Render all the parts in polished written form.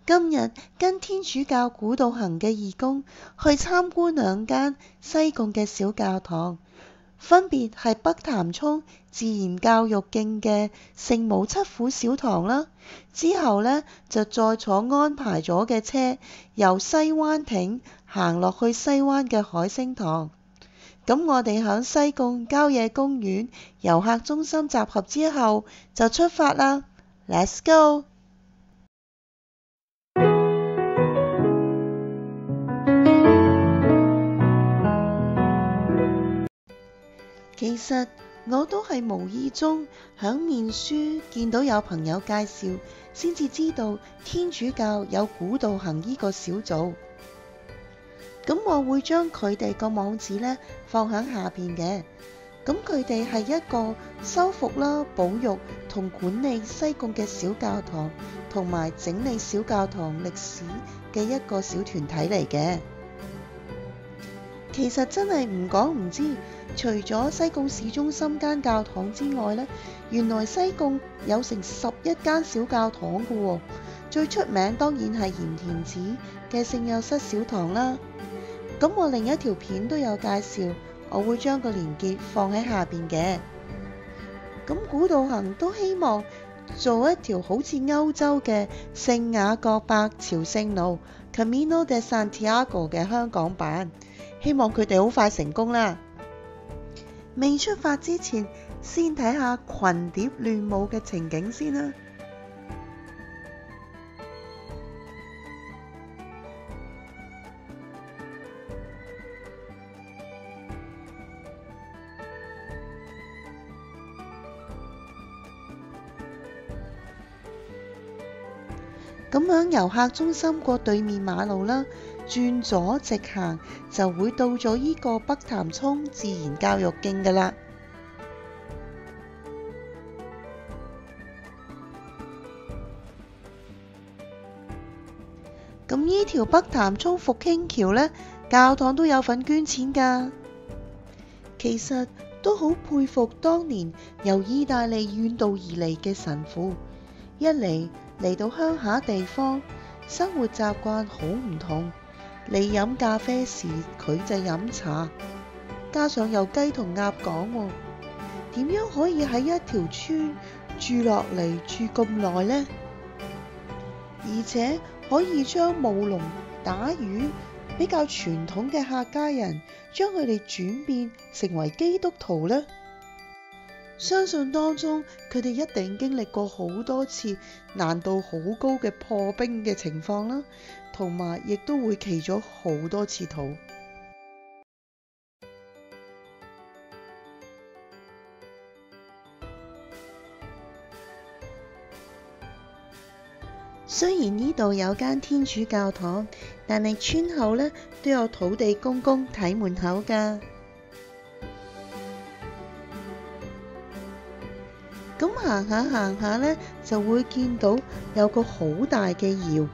今日跟天主教古道行嘅義工去參觀兩間西貢嘅小教堂，分別係北潭涌自然教育徑嘅聖母七苦小堂啦。之後呢，就再坐安排咗嘅車由西灣亭行落去西灣嘅海星堂。咁我哋喺西貢郊野公園遊客中心集合之後就出發啦。Let's go！其實我都係無意中響面書見到有朋友介紹，先至知道天主教有古道行呢個小組。咁我會將佢哋個網址呢放喺下邊嘅。咁佢哋係一個修復啦、保育同管理西貢嘅小教堂，同埋整理小教堂歷史嘅一個小團體嚟嘅。其實真係唔講唔知，除咗西貢市中心間教堂之外呢，原來西貢有成11間小教堂㗎喎。最出名當然係鹽田梓嘅聖幼瑟小堂啦。咁我另一條片都有介紹，我會將個連結放喺下邊嘅。咁古道行都希望做一條好似歐洲嘅聖雅各伯朝聖路 Camino de Santiago 嘅香港版，希望佢哋好快成功啦。未出發之前，先睇下群蝶亂舞嘅情景先啦。咁響遊客中心過對面馬路啦，轉左直行就會到咗呢個北潭涌自然教育徑㗎啦。咁呢條北潭涌復興橋呢，教堂都有份捐錢㗎。其實都好佩服當年由意大利遠道而嚟嘅神父，一嚟到鄉下地方，生活習慣好唔同。你飲咖啡時，佢就飲茶，加上有雞同鴨講喎，點樣可以喺一條村住落嚟住咁耐呢？而且可以將務農打魚比較傳統嘅客家人，將佢哋轉變成為基督徒呢？相信當中佢哋一定經歷過好多次難度好高嘅破冰嘅情況啦，同埋亦都會祈咗好多次禱。雖然呢度有間天主教堂，但係村口呢都有土地公公睇門口㗎。咁行下呢，就會見到有個好大嘅窯。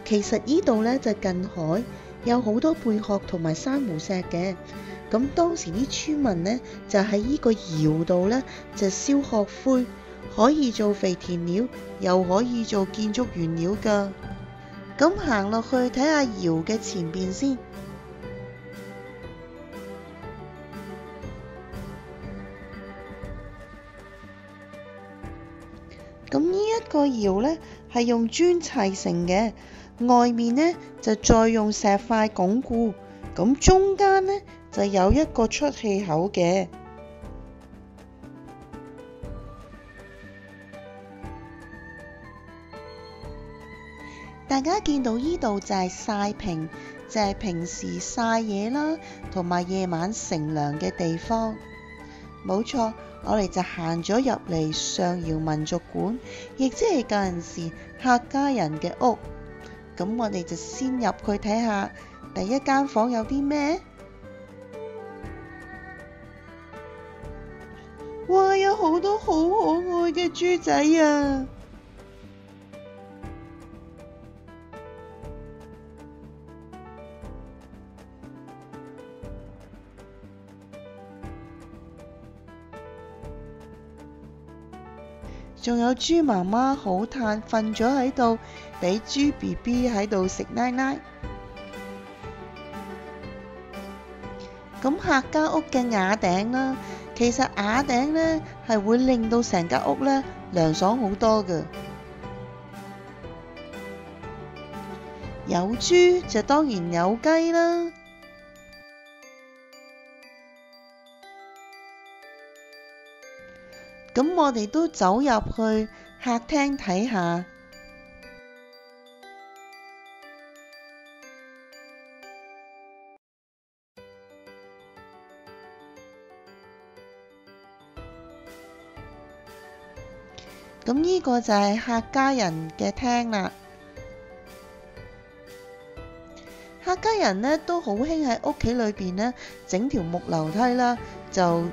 其實呢度呢就近海，有好多貝殼同埋珊瑚石嘅。咁當時啲村民呢，就喺呢個窯度呢，就燒殼灰，可以做肥田料，又可以做建築原料㗎。咁行落去睇下窯嘅前邊先。咁呢一個窯呢，係用磚砌成嘅，外面呢就再用石塊鞏固，咁中間呢就有一個出氣口嘅。大家見到呢度就係曬坪，就係平時曬嘢啦，同埋夜晚乘涼嘅地方。冇錯，我哋就行咗入嚟上窯民俗館，亦即係舊陣時客家人嘅屋。咁我哋就先入去睇下第一間房有啲咩。哇！有好多好可愛嘅豬仔啊！仲有豬媽媽好嘆瞓咗喺度，俾豬 BB 喺度食奶奶。咁客家屋嘅瓦頂啦，其實瓦頂呢係會令到成間屋呢涼爽好多嘅。有豬就當然有雞啦。咁我哋都走入去客廳睇下。咁呢個就係客家人嘅廳啦。客家人呢都好興喺屋企裏邊呢整條木樓梯啦，就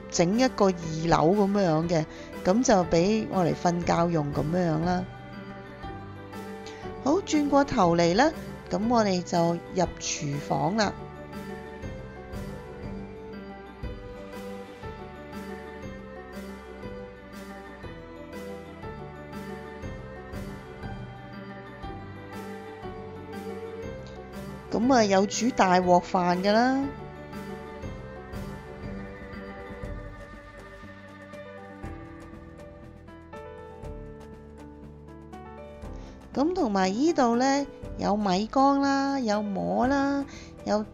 整一個2樓咁樣嘅，咁就俾我嚟瞓覺用咁樣啦。好，轉過頭嚟啦，咁我哋就入廚房啦。咁啊，有煮大鑊飯㗎啦。咁同埋依度呢，有米缸啦，有磨啦，有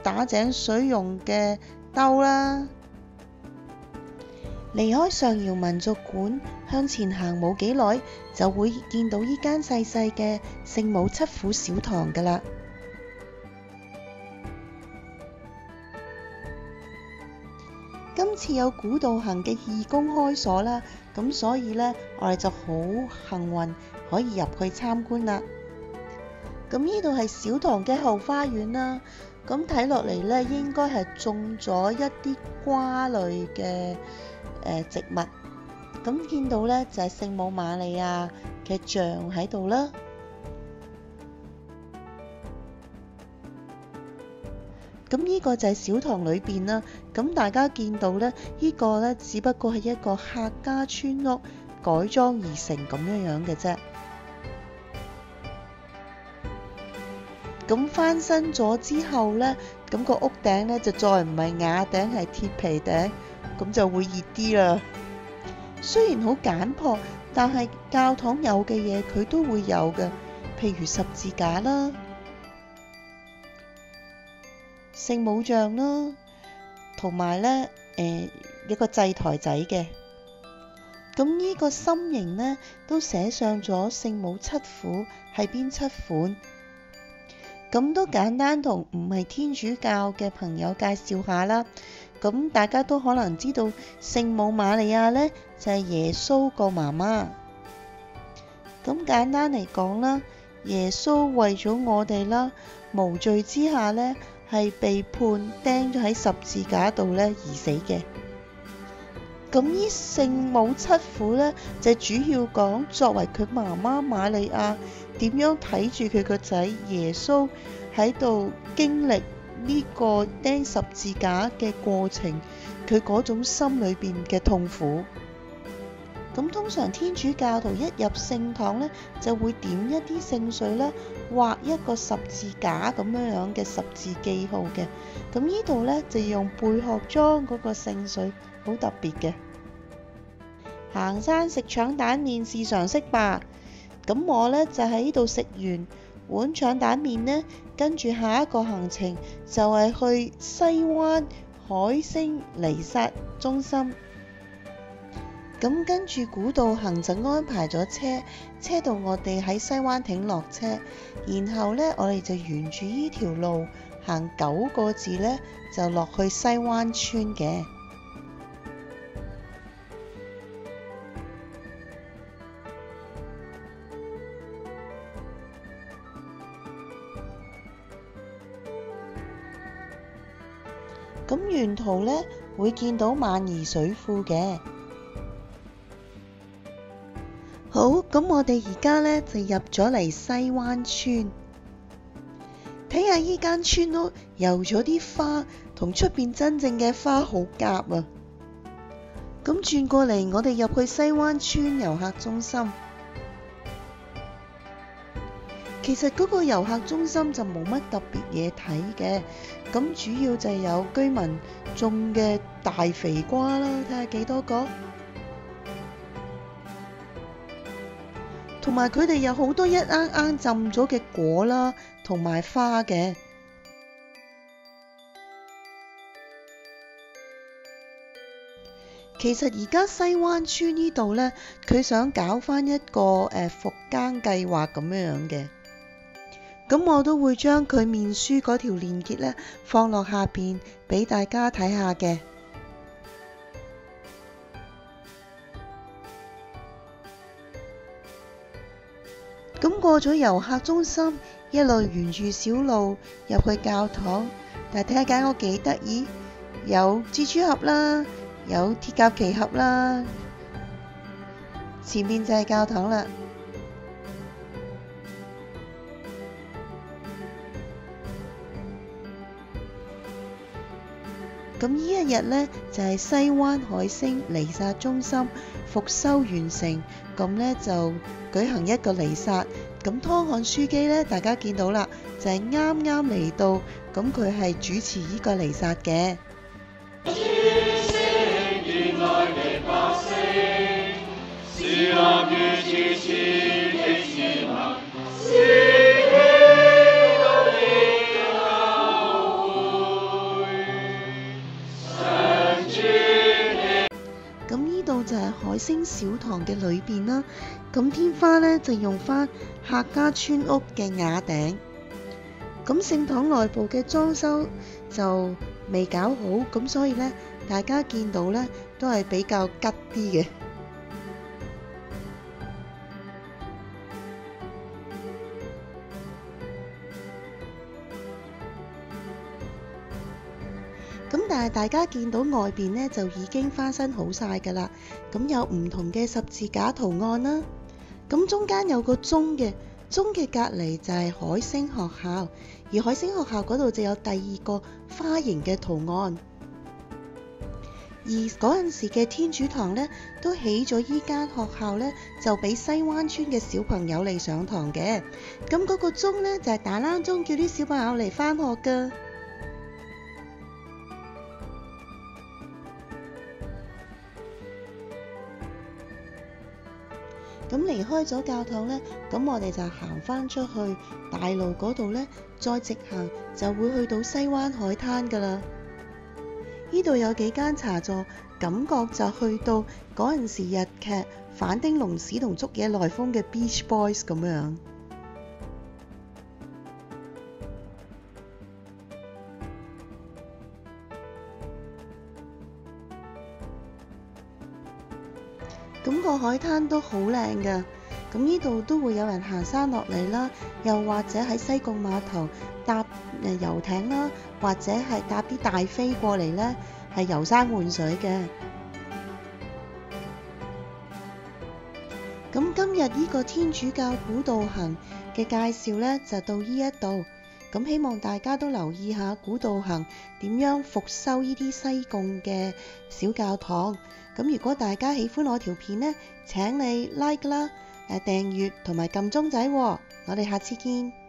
打井水用嘅兜啦。離開上窯民俗館，向前行冇幾耐，就會見到依間細細嘅聖母七苦小堂㗎啦。今次有古道行嘅義工開鎖啦，咁所以呢，我哋就好幸運可以入去參觀啦。咁呢度係小堂嘅後花園啦，咁睇落嚟呢，應該係種咗一啲瓜類嘅植物。咁見到呢，就係聖母瑪利亞嘅像喺度啦。咁呢個就係小堂裏邊啦，咁大家見到呢，呢個呢，只不過係一個客家村屋改裝而成咁樣嘅啫。咁翻新咗之後呢，咁個屋頂呢，就再唔係瓦頂，係鐵皮頂，咁就會熱啲啦。雖然好簡樸，但係教堂有嘅嘢佢都會有嘅，譬如十字架啦、聖母像啦，同埋呢一個祭台仔嘅。咁呢個心形呢，都寫上咗聖母七苦係邊7款。咁都簡單同唔係天主教嘅朋友介紹下啦。咁大家都可能知道聖母瑪利亞呢，就係耶穌個媽媽。咁簡單嚟講啦，耶穌為咗我哋啦，無罪之下呢，係被判釘咗喺十字架度呢而死嘅。咁呢聖母七苦呢，就主要講作為佢媽媽瑪利亞點樣睇住佢個仔耶穌喺度經歷呢個釘十字架嘅過程，佢嗰種心裏邊嘅痛苦。咁通常天主教徒一入聖堂呢，就會點一啲聖水呢，畫一個十字架咁樣嘅十字記號嘅。咁呢度呢，就用貝殼裝嗰個聖水，好特別嘅。行山食腸蛋麵是常識吧？咁我呢，就喺呢度食完碗腸蛋麵呢，跟住下一個行程就係去西灣海星彌撒中心。咁跟住古道行就安排咗車到我哋喺西灣亭落車，然後呢，我哋就沿住呢條路行9個字呢，就落去西灣村嘅。咁沿途呢，會見到萬宜水庫嘅。好，咁我哋而家呢，就入咗嚟西灣村，睇下依間村屋油咗啲花，同出邊真正嘅花好夾啊！咁轉過嚟，我哋入去西灣村遊客中心。其實嗰個遊客中心就冇乜特別嘢睇嘅，咁主要就係有居民種嘅大肥瓜啦，睇下幾多個，同埋佢哋有好多一罌罌浸咗嘅果啦，同埋花嘅。其實而家西灣村呢度呢，佢想搞返一個復耕計劃咁樣嘅，咁我都會將佢面書嗰條連結呢放落下邊俾大家睇下嘅。咁過咗遊客中心，一路沿住小路入去教堂，但係睇下間屋幾得意，有蜘蛛俠啦。有鐵甲奇俠啦，前面就係教堂啦。咁呢一日呢，就係西灣海星彌撒中心復修完成，咁呢就舉行一個彌撒。咁湯漢樞機呢，大家見到啦，就係啱啱嚟到，咁佢係主持呢個彌撒嘅。咁呢度就係海星小堂嘅裏邊啦。咁天花呢，就用返客家村屋嘅瓦頂。咁聖堂內部嘅裝修就未搞好，咁所以呢，大家見到呢都係比較吉啲嘅。咁但係大家見到外邊呢，就已經翻新好晒㗎啦。咁有唔同嘅十字架圖案啦。咁中間有個鐘嘅，鐘嘅隔離就係海星學校，而海星學校嗰度就有第二個花形嘅圖案。而嗰陣時嘅天主堂呢，都起咗依間學校呢，就俾西灣村嘅小朋友嚟上堂嘅。咁嗰個鐘呢，就係打冷鐘，叫啲小朋友嚟返學㗎。咁離開咗教堂呢，咁我哋就行返出去大路嗰度呢，再直行就會去到西灣海灘㗎啦。呢度有幾間茶座，感覺就去到嗰陣時日劇反町隆史同竹野內豐嘅 Beach Boys 咁樣。咁個海灘都好靚㗎，咁呢度都會有人行山落嚟啦，又或者喺西貢碼頭搭遊艇啦，或者係搭啲大飛過嚟呢，係遊山玩水嘅。咁今日呢個天主教古道行嘅介紹呢，就到呢一度，咁希望大家都留意下古道行點樣復修呢啲西貢嘅小教堂。咁如果大家喜歡我條片呢，請你 like 啦、訂閱同埋撳鐘仔喎。我哋下次見。